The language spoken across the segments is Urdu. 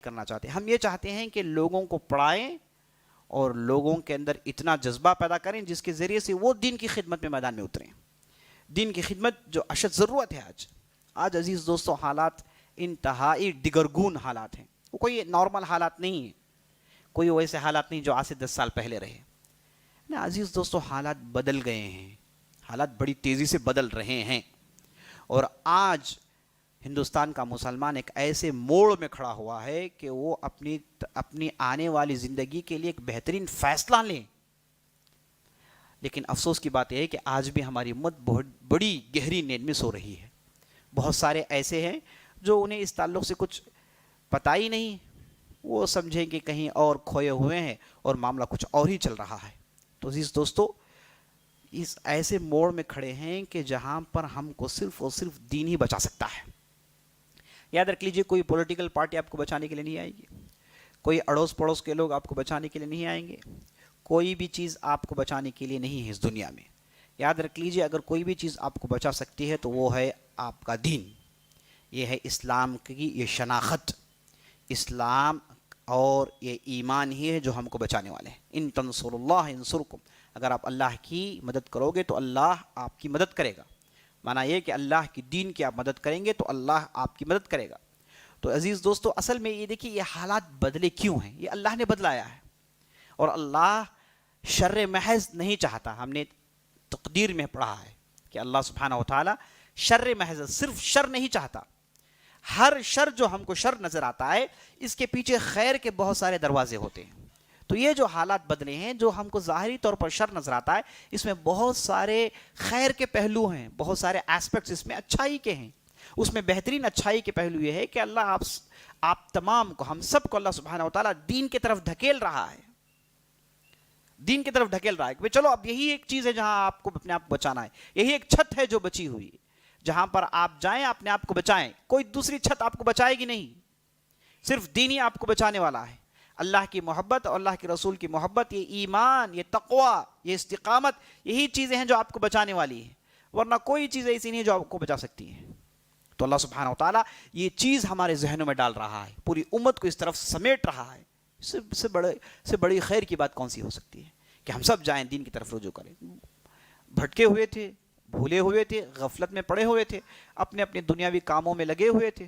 کرنا چاہتے ہیں. ہم یہ چاہتے ہیں کہ لوگوں کو پڑھائیں اور لوگوں کے اندر اتنا جذبہ پیدا کریں جس کے ذریعے سے وہ دین کی خدمت میں میدان میں اتریں. دین کی خدمت جو اشد ضرورت ہے آج عزیز دوستوں حالات انتہائی دگرگون حالات ہیں. وہ کوئی نارمل حالات نہیں ہیں, کوئی ویسے حالات نہیں جو آج سے 10 سال پہلے رہے. عزیز دوستوں حالات بدل گئے ہیں, حالات بڑی تیزی سے بدل رہے ہیں, اور آج ہندوستان کا مسلمان ایک ایسے موڑ میں کھڑا ہوا ہے کہ وہ اپنی آنے والی زندگی کے لیے ایک بہترین فیصلہ لیں. لیکن افسوس کی بات یہ ہے کہ آج بھی ہماری امت بہت بڑی گہری نیند میں سو رہی ہے. بہت سارے ایسے ہیں جو انہیں اس تعلق سے کچھ پتہ ہی نہیں, وہ سمجھیں کہ کہیں اور کھوئے ہوئے ہیں اور معاملہ کچھ اور ہی چل رہا ہے. تو عزیز دوستو اس ایسے موڑ میں کھڑے ہیں کہ جہاں پر ہم کو صرف اور صرف دین ہی بچا سکتا ہے. یاد رکھ لیجئے کوئی پولیٹیکل پارٹی آپ کو بچانے کے لیے نہیں آئے گی, کوئی اڑوس پڑوس کے لوگ آپ کو بچانے کے لیے نہیں آئیں گے, کوئی بھی چیز آپ کو بچانے کے لیے نہیں ہے اس دنیا میں. یاد رکھ لیجئے اگر کوئی بھی چیز آپ کو بچا سکتی ہے تو وہ ہے آپ کا دین, یہ ہے اسلام کی یہ شناخت. اسلام اور یہ ایمان ہی ہے جو ہم کو بچانے والے ہیں. ان تنصروا اللہ ینصرکم, اگر آپ اللہ کی مدد کرو گے تو اللہ آپ کی مدد کرے گا. معنی یہ کہ اللہ کی دین کی آپ مدد کریں گے تو اللہ آپ کی مدد کرے گا. تو عزیز دوستو اصل میں یہ دیکھیے یہ حالات بدلے کیوں ہیں, یہ اللہ نے بدلایا ہے. اور اللہ شر محض نہیں چاہتا. ہم نے تقدیر میں پڑھا ہے کہ اللہ سبحانہ و تعالی شر محض, صرف شر نہیں چاہتا. ہر شر جو ہم کو شر نظر آتا ہے اس کے پیچھے خیر کے بہت سارے دروازے ہوتے ہیں. تو یہ جو حالات بدلے ہیں جو ہم کو ظاہری طور پر شر نظر آتا ہے اس میں بہت سارے خیر کے پہلو ہیں, بہت سارے ایسپیکٹس اس میں اچھائی کے ہیں. اس میں بہترین اچھائی کے پہلو یہ ہے کہ اللہ آپ تمام کو, ہم سب کو اللہ سبحانہ و تعالیٰ دین کی طرف دھکیل رہا ہے. دین کی طرف دھکیل رہا ہے کہ چلو اب یہی ایک چیز ہے جہاں آپ کو اپنے آپ کو بچانا ہے, یہی ایک چھت ہے جو بچی ہوئی, جہاں پر آپ جائیں اپنے آپ کو بچائیں. کوئی دوسری چھت آپ کو بچائے گی نہیں, صرف دین ہی آپ کو بچانے والا ہے. اللہ کی محبت اور اللہ کے رسول کی محبت, یہ ایمان, یہ تقوی, یہ استقامت, یہی چیزیں ہیں جو آپ کو بچانے والی ہیں, ورنہ کوئی چیز ایسی نہیں جو آپ کو بچا سکتی ہیں. تو اللہ سبحانہ و تعالیٰ یہ چیز ہمارے ذہنوں میں ڈال رہا ہے, پوری امت کو اس طرف سمیٹ رہا ہے. اس سے بڑی خیر کی بات کون سی ہو سکتی ہے کہ ہم سب جائیں دین کی طرف رجوع کریں. بھٹکے ہوئے تھے, بھولے ہوئے تھے, غفلت میں پڑے ہوئے تھے, اپنے اپنے دنیاوی کاموں میں لگے ہوئے تھے,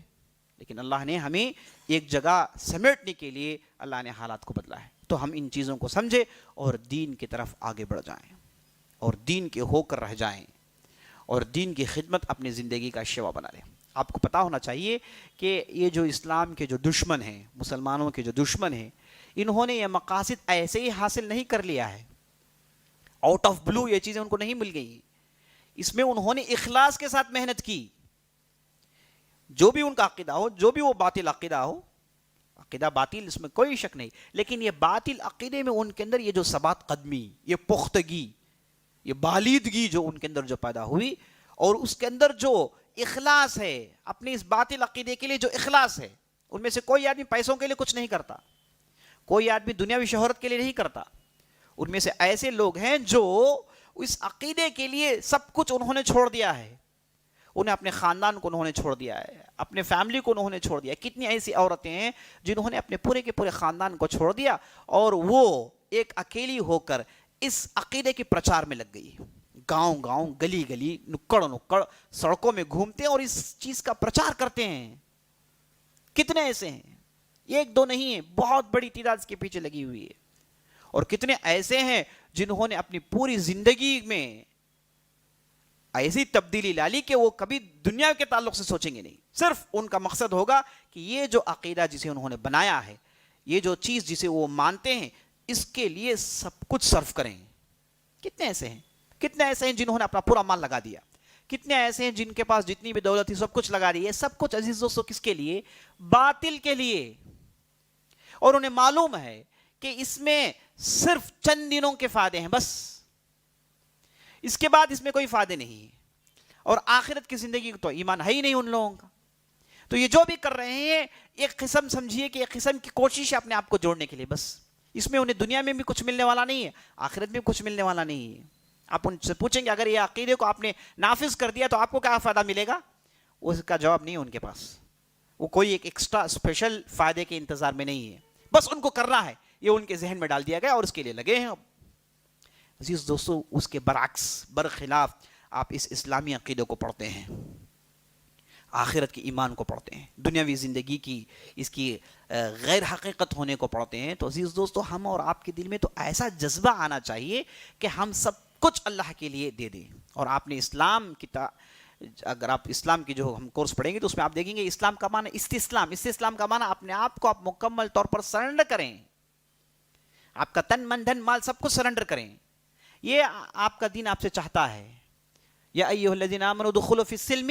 لیکن اللہ نے ہمیں ایک جگہ سمیٹنے کے لیے اللہ نے حالات کو بدلا ہے. تو ہم ان چیزوں کو سمجھے اور دین کی طرف آگے بڑھ جائیں اور دین کے ہو کر رہ جائیں اور دین کی خدمت اپنی زندگی کا شیوا بنا لیں. آپ کو پتہ ہونا چاہیے کہ یہ جو اسلام کے جو دشمن ہیں, مسلمانوں کے جو دشمن ہیں, انہوں نے یہ مقاصد ایسے ہی حاصل نہیں کر لیا ہے, آؤٹ آف بلو یہ چیزیں ان کو نہیں مل گئی. اس میں انہوں نے اخلاص کے ساتھ محنت کی. جو بھی ان کا عقیدہ ہو, جو بھی وہ باطل عقیدہ ہو, عقیدہ باطل اس میں کوئی شک نہیں, لیکن یہ باطل عقیدے میں ان کے اندر یہ جو ثبات قدمی, یہ پختگی, یہ بالیدگی جو ان کے اندر جو پیدا ہوئی, اور اس کے اندر جو اخلاص ہے اپنے اس باطل عقیدے کے لیے, جو اخلاص ہے, ان میں سے کوئی آدمی پیسوں کے لیے کچھ نہیں کرتا, کوئی آدمی دنیاوی شہرت کے لیے نہیں کرتا. ان میں سے ایسے لوگ ہیں جو اس عقیدے کے لیے سب کچھ انہوں نے چھوڑ دیا ہے. انہیں اپنے خاندان کو انہوں نے چھوڑ دیا ہے, اپنے فیملی کو انہوں نے چھوڑ دیا. کتنی ایسی عورتیں ہیں جنہوں نے اپنے پورے کے پورے خاندان کو چھوڑ دیا اور وہ ایک اکیلی ہو کر اس عقیدے کے پرچار میں لگ گئی. گاؤں گاؤں, گلی گلی, نکڑ نکڑ, سڑکوں میں گھومتے ہیں اور اس چیز کا پرچار کرتے ہیں. کتنے ایسے ہیں, ایک دو نہیں ہیں, بہت بڑی تعداد اس کے پیچھے لگی ہوئی ہے. اور کتنے ایسے ہیں جنہوں نے اپنی پوری زندگی میں ایسی تبدیلی لا لی کہ وہ کبھی دنیا کے تعلق سے سوچیں گے نہیں. صرف ان کا مقصد ہوگا کہ یہ جو عقیدہ جسے انہوں نے بنایا ہے, یہ جو چیز جسے وہ مانتے ہیں, اس کے لیے سب کچھ صرف کریں. کتنے ایسے ہیں, کتنے ایسے ہیں جنہوں نے اپنا پورا مال لگا دیا, کتنے ایسے ہیں جن کے پاس جتنی بھی دولت تھی سب کچھ لگا دی. یہ سب کچھ عزیز دوستو کس کے لیے؟ باطل کے لیے. اور انہیں معلوم ہے کہ اس میں صرف چند دنوں کے فائدے ہیں, بس اس کے بعد اس میں کوئی فائدے نہیں ہے, اور آخرت کی زندگی تو ایمان ہے ہی نہیں ان لوگوں کا. تو یہ جو بھی کر رہے ہیں ایک قسم سمجھیے کہ ایک قسم کی کوشش ہے اپنے آپ کو جوڑنے کے لیے, بس. اس میں انہیں دنیا میں بھی کچھ ملنے والا نہیں ہے, آخرت میں بھی کچھ ملنے والا نہیں ہے. آپ ان سے پوچھیں گے اگر یہ عقیدے کو آپ نے نافذ کر دیا تو آپ کو کیا فائدہ ملے گا, اس کا جواب نہیں ہے ان کے پاس. وہ کوئی ایک ایکسٹرا اسپیشل فائدے کے انتظار میں نہیں ہے، بس ان کو کرنا ہے، یہ ان کے ذہن میں ڈال دیا گیا اور اس کے لیے لگے ہیں۔ عزیز دوستو، اس کے برعکس برخلاف آپ اس اسلامی عقیدے کو پڑھتے ہیں، آخرت کے ایمان کو پڑھتے ہیں، دنیاوی زندگی کی اس کی غیر حقیقت ہونے کو پڑھتے ہیں، تو عزیز دوستو ہم اور آپ کے دل میں تو ایسا جذبہ آنا چاہیے کہ ہم سب کچھ اللہ کے لیے دے دیں۔ اور آپ نے اسلام کی اگر آپ اسلام کی جو ہم کورس پڑھیں گے تو اس میں آپ دیکھیں گے اسلام کا معنی استسلام کا معنی اپنے آپ کو آپ مکمل طور پر سرنڈر کریں، آپ کا تن من دھن مال سب کچھ سرنڈر کریں، یہ آپ کا دین آپ سے چاہتا ہے۔ یا ایھا الذین آمنوا ادخلوا فی السلم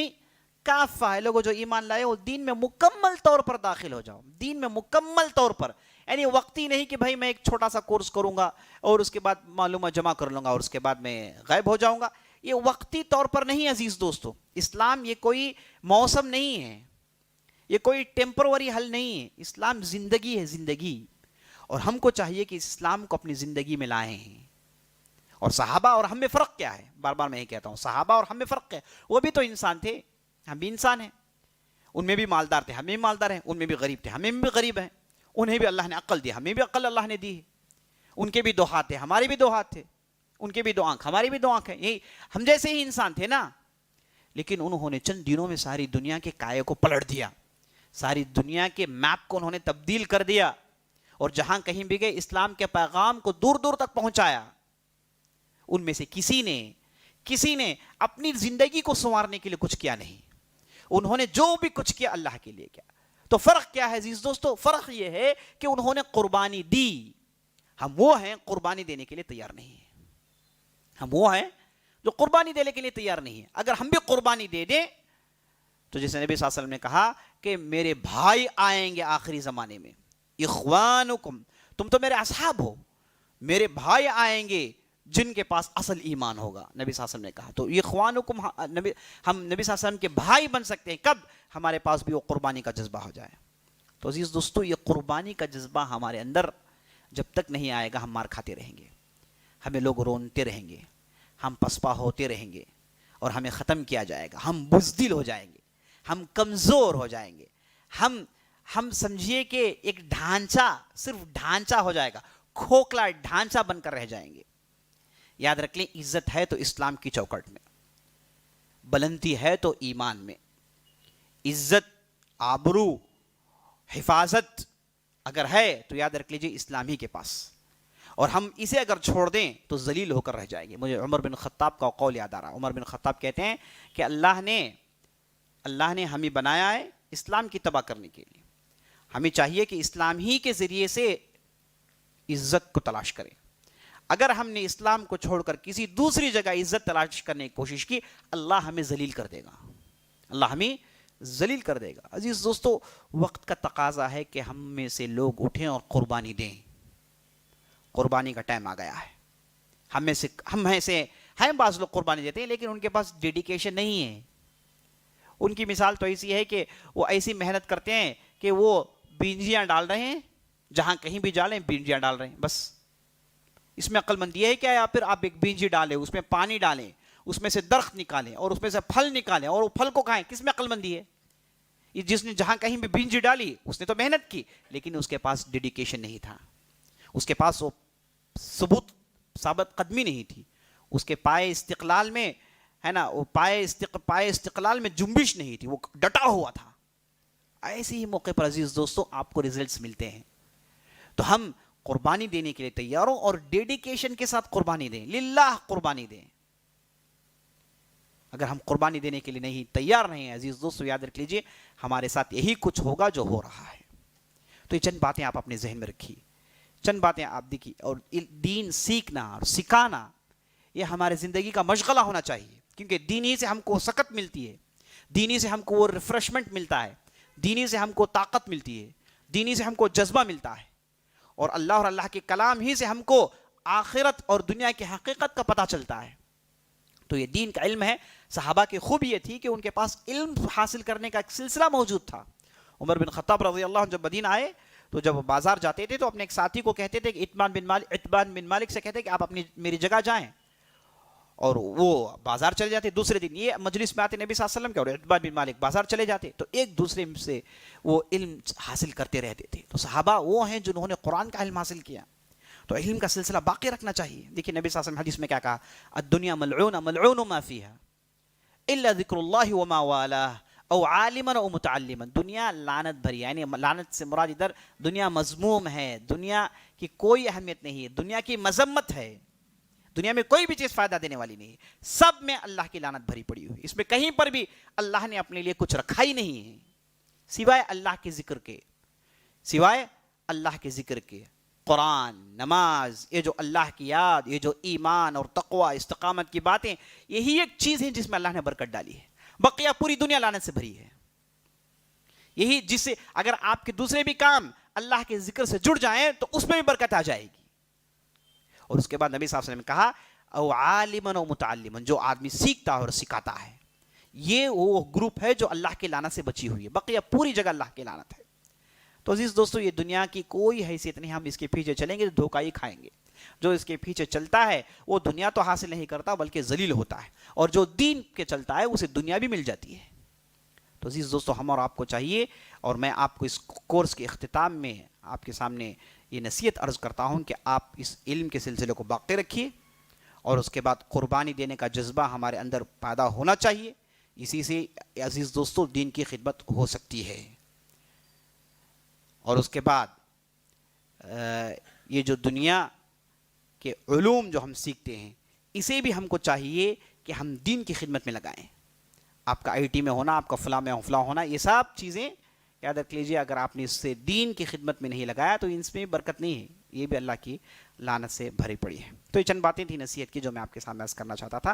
کافہ، ہے لوگوں جو ایمان لائے وہ دین میں مکمل طور پر داخل ہو جاؤ، دین میں مکمل طور پر، یعنی وقتی نہیں کہ بھائی میں ایک چھوٹا سا کورس کروں گا اور اس کے بعد معلومات جمع کر لوں گا اور اس کے بعد میں غائب ہو جاؤں گا، یہ وقتی طور پر نہیں عزیز دوستو۔ اسلام یہ کوئی موسم نہیں ہے، یہ کوئی ٹیمپروری حل نہیں ہے، اسلام زندگی ہے، زندگی، اور ہم کو چاہیے کہ اسلام کو اپنی زندگی میں لائیں۔ اور صحابہ اور ہم میں فرق کیا ہے؟ بار بار میں یہ کہتا ہوں، صحابہ اور ہم میں فرق کیا ہے؟ وہ بھی تو انسان تھے، ہم بھی انسان ہیں، ان میں بھی مالدار تھے، ہم بھی مالدار ہیں، ان میں بھی غریب تھے، ہمیں بھی غریب ہیں، انہیں بھی اللہ نے عقل دی، ہمیں بھی عقل اللہ نے دی ہے، ان کے بھی دو ہاتھ تھے، ہمارے بھی دو ہاتھ تھے، ان کے بھی دو آنکھ، ہماری بھی دو آنکھ ہیں، یہی ہم جیسے ہی انسان تھے نا، لیکن انہوں نے چند دنوں میں ساری دنیا کے کائے کو پلٹ دیا، ساری دنیا کے میپ کو انہوں نے تبدیل کر دیا، اور جہاں کہیں بھی گئے اسلام کے پیغام کو دور دور تک پہنچایا۔ ان میں سے کسی نے اپنی زندگی کو سنوارنے کے لیے کچھ کیا نہیں، انہوں نے جو بھی کچھ کیا اللہ کے لیے کیا۔ تو فرق کیا ہے عزیز دوستو؟ فرق یہ ہے کہ انہوں نے قربانی دی، ہم وہ ہیں قربانی دینے کے لیے تیار نہیں ہیں، ہم وہ ہیں جو قربانی دینے کے لیے تیار نہیں ہیں۔ اگر ہم بھی قربانی دے دیں تو جیسے نبی صلی اللہ علیہ وسلم نے کہا کہ میرے بھائی آئیں گے آخری زمانے میں، اخوانکم، تم تو میرے اصحاب ہو، میرے بھائی آئیں گے جن کے پاس اصل ایمان ہوگا، نبی صلی اللہ علیہ وسلم نے کہا۔ تو اخوانکم، ہم نبی صلی اللہ علیہ وسلم کے بھائی بن سکتے ہیں کب؟ ہمارے پاس بھی وہ قربانی کا جذبہ ہو جائے۔ تو عزیز دوستو، یہ قربانی کا جذبہ ہمارے اندر جب تک نہیں آئے گا ہم مار کھاتے رہیں گے، ہمیں لوگ رونتے رہیں گے، ہم پسپا ہوتے رہیں گے، اور ہمیں ختم کیا جائے گا، ہم بزدل ہو جائیں گے، ہم کمزور ہو جائیں گے، ہم سمجھیے کہ ایک ڈھانچہ، صرف ڈھانچہ ہو جائے گا، کھوکھلا ڈھانچہ بن کر رہ جائیں گے۔ یاد رکھ لیں، عزت ہے تو اسلام کی چوکٹ میں، بلندی ہے تو ایمان میں، عزت، آبرو، حفاظت اگر ہے تو یاد رکھ لیجیے اسلام ہی کے پاس، اور ہم اسے اگر چھوڑ دیں تو ذلیل ہو کر رہ جائیں گے۔ مجھے عمر بن خطاب کا قول یاد آ رہا ہے، عمر بن خطاب کہتے ہیں کہ اللہ نے ہمیں بنایا ہے اسلام کی تباہ کرنے کے لیے، ہمیں چاہیے کہ اسلام ہی کے ذریعے سے عزت کو تلاش کریں۔ اگر ہم نے اسلام کو چھوڑ کر کسی دوسری جگہ عزت تلاش کرنے کی کوشش کی، اللہ ہمیں ذلیل کر دے گا، اللہ ہمیں ذلیل کر دے گا۔ عزیز دوستو، وقت کا تقاضا ہے کہ ہم میں سے لوگ اٹھیں اور قربانی دیں، قربانی کا ٹائم آ گیا ہے۔ ہم میں سے ہیں بعض لوگ قربانی دیتے ہیں لیکن ان کے پاس ڈیڈیکیشن نہیں ہے۔ ان کی مثال تو ایسی ہے کہ وہ ایسی محنت کرتے ہیں کہ وہ بینجیاں ڈال رہے ہیں، جہاں کہیں بھی ڈالیں بینجیاں ڈال رہے ہیں، بس۔ اس میں عقل مندی ہے کیا؟ یا پھر آپ ایک بینجی ڈالیں، اس میں پانی ڈالیں، اس میں سے درخت نکالیں اور اس میں سے پھل نکالیں اور وہ پھل کو کھائیں، کس میں عقل مندی ہے؟ یہ جس نے جہاں کہیں بھی بینجی ڈالی اس نے تو محنت کی لیکن اس کے پاس ڈیڈیکیشن نہیں تھا، اس کے پاس وہ ثابت قدمی نہیں تھی، اس کے پائے استقلال میں ہے نا، وہ پائے استقلال میں جنبش نہیں تھی، وہ ڈٹا ہوا تھا۔ ایسے ہی موقع پر عزیز دوستو آپ کو ریزلٹس ملتے ہیں۔ تو ہم قربانی دینے کے لیے تیار ہوں اور ڈیڈیکیشن کے ساتھ قربانی دیں، للہ قربانی دیں۔ اگر ہم قربانی دینے کے لیے نہیں تیار نہیں ہیں عزیز دوستو، یاد رکھ لیجئے ہمارے ساتھ یہی کچھ ہوگا جو ہو رہا ہے۔ تو یہ چند باتیں آپ اپنے ذہن میں رکھیے، چند باتیں آپ دیکھیے، اور دین سیکھنا اور سکھانا یہ ہمارے زندگی کا مشغلہ ہونا چاہیے، کیونکہ دینی سے ہم کو سکت ملتی ہے، دینی سے ہم کو وہ ریفریشمنٹ ملتا ہے، دینی سے ہم کو طاقت ملتی ہے، دینی سے ہم کو جذبہ ملتا ہے، اور اللہ کے کلام ہی سے ہم کو آخرت اور دنیا کی حقیقت کا پتہ چلتا ہے۔ تو یہ دین کا علم ہے۔ صحابہ کی خوبی یہ تھی کہ ان کے پاس علم حاصل کرنے کا ایک سلسلہ موجود تھا۔ عمر بن خطاب رضی اللہ عنہ جب مدینہ آئے تو جب بازار جاتے تھے تو اپنے ایک ساتھی کو کہتے تھے کہ عتبان بن مالک سے کہتے کہ آپ اپنی میری جگہ جائیں اور وہ بازار چلے جاتے دوسرے دن، یہ مجلس میں آتے نبی صلی اللہ علیہ وسلم کے اور عتبہ بن مالک بازار چلے جاتے تو ایک دوسرے سے وہ علم حاصل کرتے رہتے تھے. تو صحابہ وہ ہیں جنہوں نے قرآن کا علم حاصل کیا، تو علم کا سلسلہ باقی رکھنا چاہیے. دیکھیے نبی صلی اللہ علیہ وسلم حدیث میں کیا کہا، الدنیا ملعونہ ملعون ما فیہا الا ذکر اللہ وما والاہ او عالما او متعلما. دنیا لعنت بھری، یعنی لعنت سے مراد ادھر دنیا مذموم ہے، دنیا کی کوئی اہمیت نہیں ہے، دنیا کی مذمت ہے، دنیا میں کوئی بھی چیز فائدہ دینے والی نہیں ہے، سب میں اللہ کی لعنت بھری پڑی ہوئی. اس میں کہیں پر بھی اللہ نے اپنے لیے کچھ رکھا ہی نہیں ہے سوائے اللہ کے ذکر کے، سوائے اللہ کے ذکر کے. قرآن، نماز، یہ جو اللہ کی یاد، یہ جو ایمان اور تقوی استقامت کی باتیں، یہی ایک چیز ہے جس میں اللہ نے برکت ڈالی ہے. بقیہ پوری دنیا لعنت سے بھری ہے. یہی جس سے اگر آپ کے دوسرے بھی کام اللہ کے ذکر سے جڑ جائیں تو اس میں بھی برکت آ جائے گی. اور اس کے بعد نبی صلی اللہ علیہ وسلم نے کہا او عالما او متعلما، جو آدمی سیکھتا ہے اور سکھاتا ہے، یہ وہ گروپ ہے جو اللہ کی لعنت سے بچی ہوئی ہے. بقیہ پوری جگہ اللہ کی لعنت ہے. تو عزیز دوستو، یہ دنیا کی کوئی حیثیت نہیں، ہم اس کے پیچھے چلیں گے تو دھوکہ ہی کھائیں گے. جو اس کے پیچھے چلتا ہے وہ دنیا تو حاصل نہیں کرتا بلکہ ذلیل ہوتا ہے، اور جو دین کے چلتا ہے اسے دنیا بھی مل جاتی ہے. تو عزیز دوستو، ہم اور آپ کو چاہیے، اور میں آپ کو اس کورس کے اختتام میں آپ کے سامنے یہ نصیحت عرض کرتا ہوں کہ آپ اس علم کے سلسلے کو باقی رکھیے، اور اس کے بعد قربانی دینے کا جذبہ ہمارے اندر پیدا ہونا چاہیے. اسی سے عزیز دوستو دین کی خدمت ہو سکتی ہے. اور اس کے بعد یہ جو دنیا کے علوم جو ہم سیکھتے ہیں، اسے بھی ہم کو چاہیے کہ ہم دین کی خدمت میں لگائیں. آپ کا آئی ٹی میں ہونا، آپ کا فلاں میں فلاں ہونا، یہ سب چیزیں یاد رکھ لیجیے، اگر آپ نے اس سے دین کی خدمت میں نہیں لگایا تو اس میں برکت نہیں ہے، یہ بھی اللہ کی لعنت سے بھری پڑی ہے. تو یہ چند باتیں تھیں نصیحت کی جو میں آپ کے سامنے عرض کرنا چاہتا تھا.